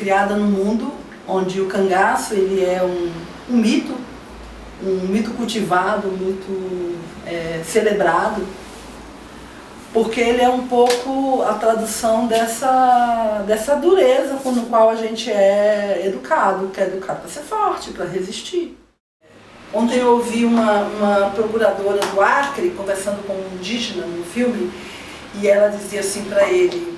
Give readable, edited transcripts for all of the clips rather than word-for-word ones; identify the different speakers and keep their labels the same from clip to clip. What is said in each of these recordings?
Speaker 1: criada num mundo onde o cangaço ele é um mito cultivado, um mito celebrado, porque ele é um pouco a tradução dessa dureza com a qual a gente é educado, que é educado para ser forte, para resistir. Ontem eu ouvi uma procuradora do Acre conversando com um indígena no filme, e ela dizia assim para ele,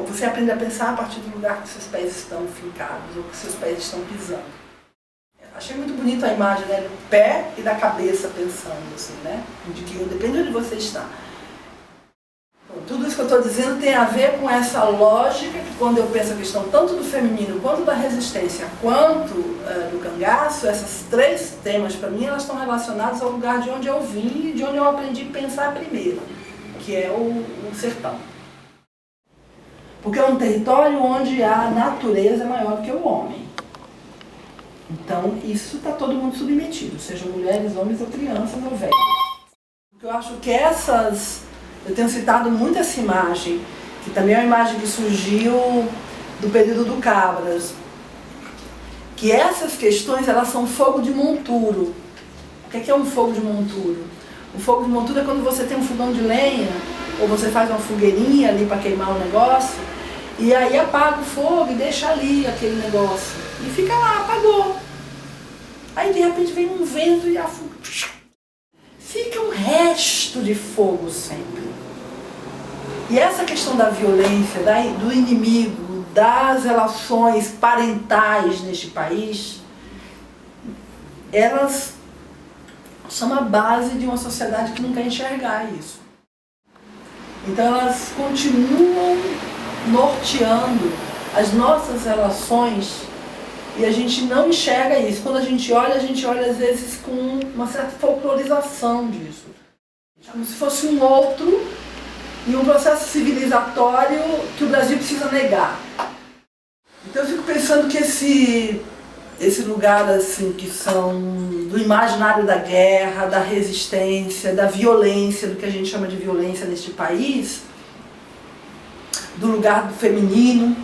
Speaker 1: que você aprende a pensar a partir do lugar que seus pés estão fincados, ou que seus pés estão pisando. Achei muito bonita a imagem, né, do pé e da cabeça pensando, assim, né, de que depende de onde você está. Tudo isso que eu estou dizendo tem a ver com essa lógica que, quando eu penso a questão tanto do feminino, quanto da resistência, quanto do cangaço, esses três temas, para mim, elas estão relacionadas ao lugar de onde eu vim e de onde eu aprendi a pensar primeiro, que é o sertão. Porque é um território onde a natureza é maior do que o homem. Então, isso está todo mundo submetido, sejam mulheres, homens ou crianças ou velhos. Porque eu acho que eu tenho citado muito essa imagem, que também é uma imagem que surgiu do período do Cabras, que essas questões, elas são fogo de monturo. O que é um fogo de monturo? O fogo de monturo é quando você tem um fogão de lenha, ou você faz uma fogueirinha ali para queimar um negócio, e aí apaga o fogo e deixa ali aquele negócio. E fica lá, apagou. Aí de repente vem um vento e afoga. Fica um resto de fogo sempre. E essa questão da violência, do inimigo, das relações parentais neste país, elas são a base de uma sociedade que não quer enxergar isso. Então elas continuam norteando as nossas relações e a gente não enxerga isso. Quando a gente olha às vezes com uma certa folclorização disso. Como se fosse um outro e um processo civilizatório que o Brasil precisa negar. Então eu fico pensando que esse lugar assim, que são do imaginário da guerra, da resistência, da violência, do que a gente chama de violência neste país, do lugar do feminino,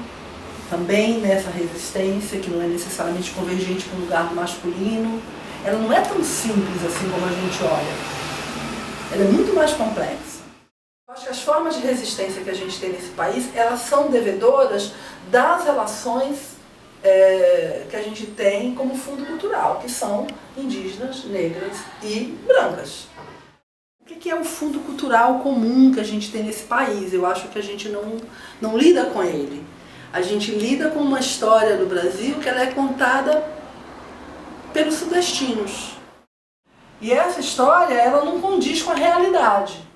Speaker 1: também nessa resistência, que não é necessariamente convergente com o lugar do masculino, ela não é tão simples assim como a gente olha. Ela é muito mais complexa. Eu acho que as formas de resistência que a gente tem nesse país, elas são devedoras das relações que a gente tem como fundo cultural, que são indígenas, negras e brancas. O que é o fundo cultural comum que a gente tem nesse país? Eu acho que a gente não lida com ele. A gente lida com uma história do Brasil que ela é contada pelos sudestinos. E essa história, ela não condiz com a realidade.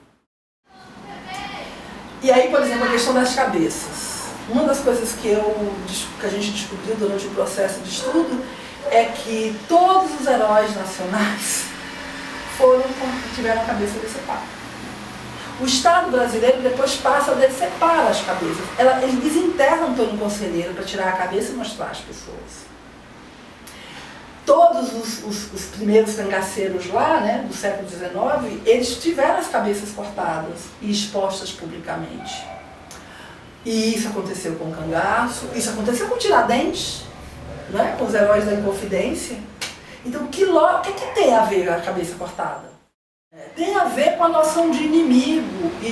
Speaker 1: E aí, por exemplo, a questão das cabeças. Uma das coisas que a gente descobriu durante o processo de estudo é que todos os heróis nacionais tiveram a cabeça decepada. O Estado brasileiro depois passa a decepar as cabeças. Eles desenterram Antônio Conselheiro para tirar a cabeça e mostrar às pessoas. Todos os primeiros cangaceiros lá, né, do século XIX, eles tiveram as cabeças cortadas e expostas publicamente. E isso aconteceu com o cangaço, isso aconteceu com o Tiradentes, né, com os heróis da Inconfidência. Então, o que tem a ver a cabeça cortada? Tem a ver com a noção de inimigo e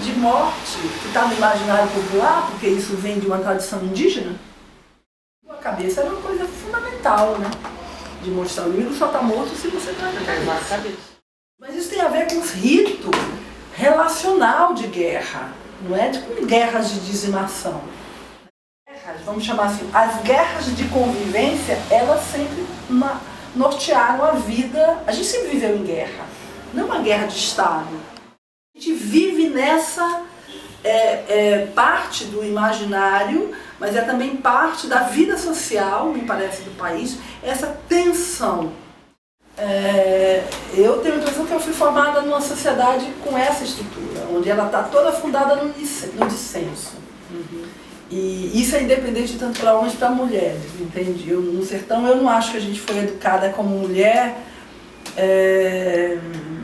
Speaker 1: de morte, que está no imaginário popular, porque isso vem de uma tradição indígena. A cabeça é uma coisa fundamental, né? De mostrar o inimigo só está morto se você está na cabeça. Mas isso tem a ver com o rito relacional de guerra, não é com guerras de dizimação. Vamos chamar assim, as guerras de convivência, elas sempre nortearam a vida. A gente sempre viveu em guerra, não é uma guerra de Estado. A gente vive nessa parte do imaginário, mas é também parte da vida social, me parece, do país, essa tensão. Eu tenho a impressão que eu fui formada numa sociedade com essa estrutura, onde ela está toda fundada no dissenso. Uhum. E isso é independente tanto para homens como para mulheres, entende? No sertão eu não acho que a gente foi educada como mulher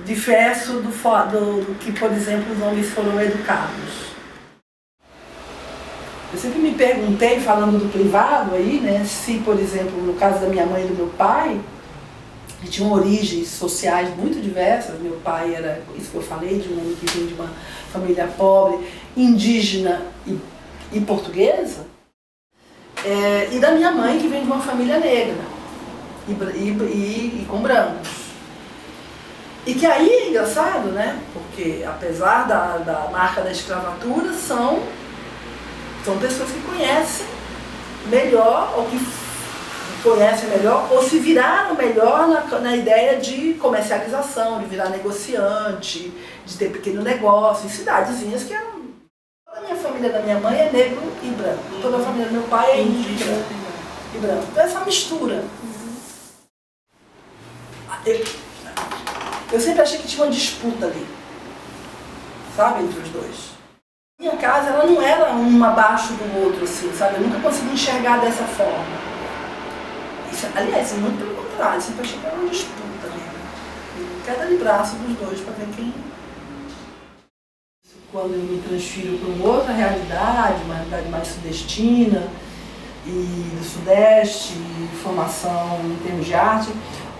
Speaker 1: diverso do que, por exemplo, os homens foram educados. Eu sempre me perguntei, falando do privado aí, né, se, por exemplo, no caso da minha mãe e do meu pai, que tinham origens sociais muito diversas. Meu pai era, isso que eu falei, de um homem que vem de uma família pobre, indígena e portuguesa, e da minha mãe que vem de uma família negra e com brancos. E que aí é engraçado, né? Porque apesar da marca da escravatura, são pessoas que conhecem melhor, ou que conhecem melhor, ou se viraram melhor na ideia de comercialização, de virar negociante, de ter pequeno negócio, em cidadezinhas que eram... Toda a minha família da minha mãe é negro e branco, toda a família do meu pai é indígena e branco. Então essa mistura. Eu sempre achei que tinha uma disputa ali, sabe, entre os dois. Minha casa, ela não era um abaixo do outro, assim, sabe? Eu nunca consegui enxergar dessa forma. Isso, aliás, muito pelo contrário, sempre achei que era uma disputa mesmo. Queda de braço dos dois para ver quem... Quando eu me transfiro para uma outra realidade, uma realidade mais sudestina e do sudeste, formação em termos de arte,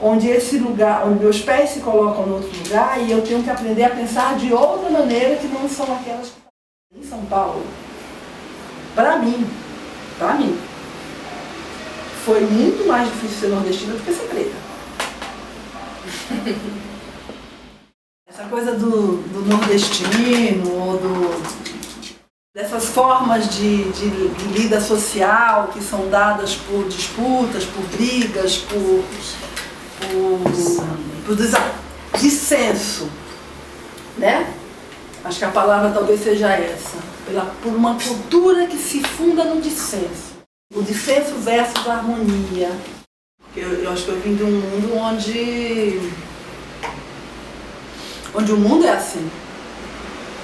Speaker 1: onde esse lugar, onde meus pés se colocam em outro lugar e eu tenho que aprender a pensar de outra maneira que não são aquelas que em São Paulo. Para mim, foi muito mais difícil ser nordestina do que ser preta. Essa coisa do nordestino, ou dessas formas de lida social que são dadas por disputas, por brigas, por dissenso, né? Acho que a palavra talvez seja essa, por uma cultura que se funda no dissenso. O dissenso versus a harmonia. Eu acho que eu vim de um mundo onde o mundo é assim,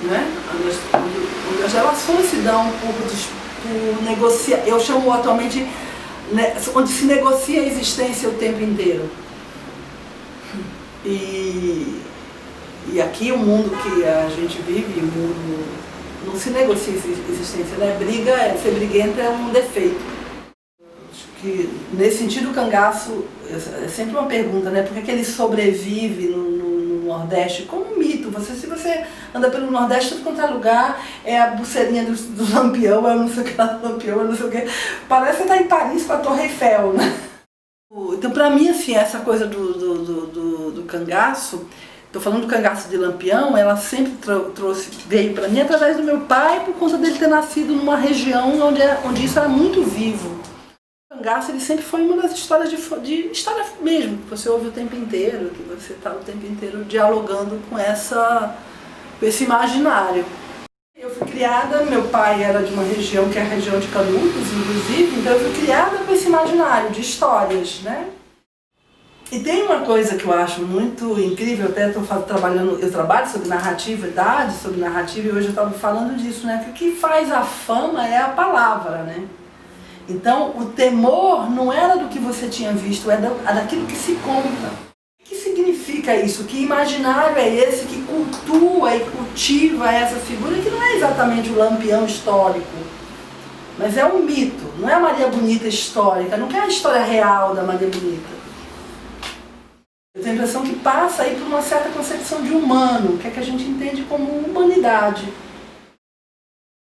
Speaker 1: né? Onde as relações se dão por negociar, eu chamo atualmente, né, onde se negocia a existência o tempo inteiro. E aqui o mundo que a gente vive, o mundo não se negocia a existência, né? Ser briguento é um defeito. Acho que nesse sentido o cangaço é sempre uma pergunta, né? Por que ele sobrevive no Nordeste como um mito? Se você anda pelo Nordeste, tudo quanto é lugar, é a pulseirinha do Lampião, é não sei o que lá do Lampião, é não sei o que. Parece que você está em Paris com a Torre Eiffel, né? Então, para mim, assim, essa coisa do cangaço, estou falando do cangaço de Lampião, ela sempre veio para mim através do meu pai, por conta dele ter nascido numa região onde isso era muito vivo. O cangaço, ele sempre foi uma das histórias de história mesmo, que você ouve o tempo inteiro, que você está o tempo inteiro dialogando com esse imaginário. Eu fui criada, meu pai era de uma região que é a região de Canudos, inclusive, então eu fui criada com esse imaginário de histórias, né? E tem uma coisa que eu acho muito incrível, até estou trabalhando, eu trabalho sobre narratividade, sobre narrativa, e hoje eu estava falando disso, né? Que o que faz a fama é a palavra, né? Então, o temor não era do que você tinha visto, é daquilo que se conta. O que significa isso? Que imaginário é esse que cultua e cultiva essa figura, que não é exatamente o Lampião histórico, mas é um mito, não é a Maria Bonita histórica, não é a história real da Maria Bonita. Eu tenho a impressão que passa aí por uma certa concepção de humano, que é que a gente entende como humanidade.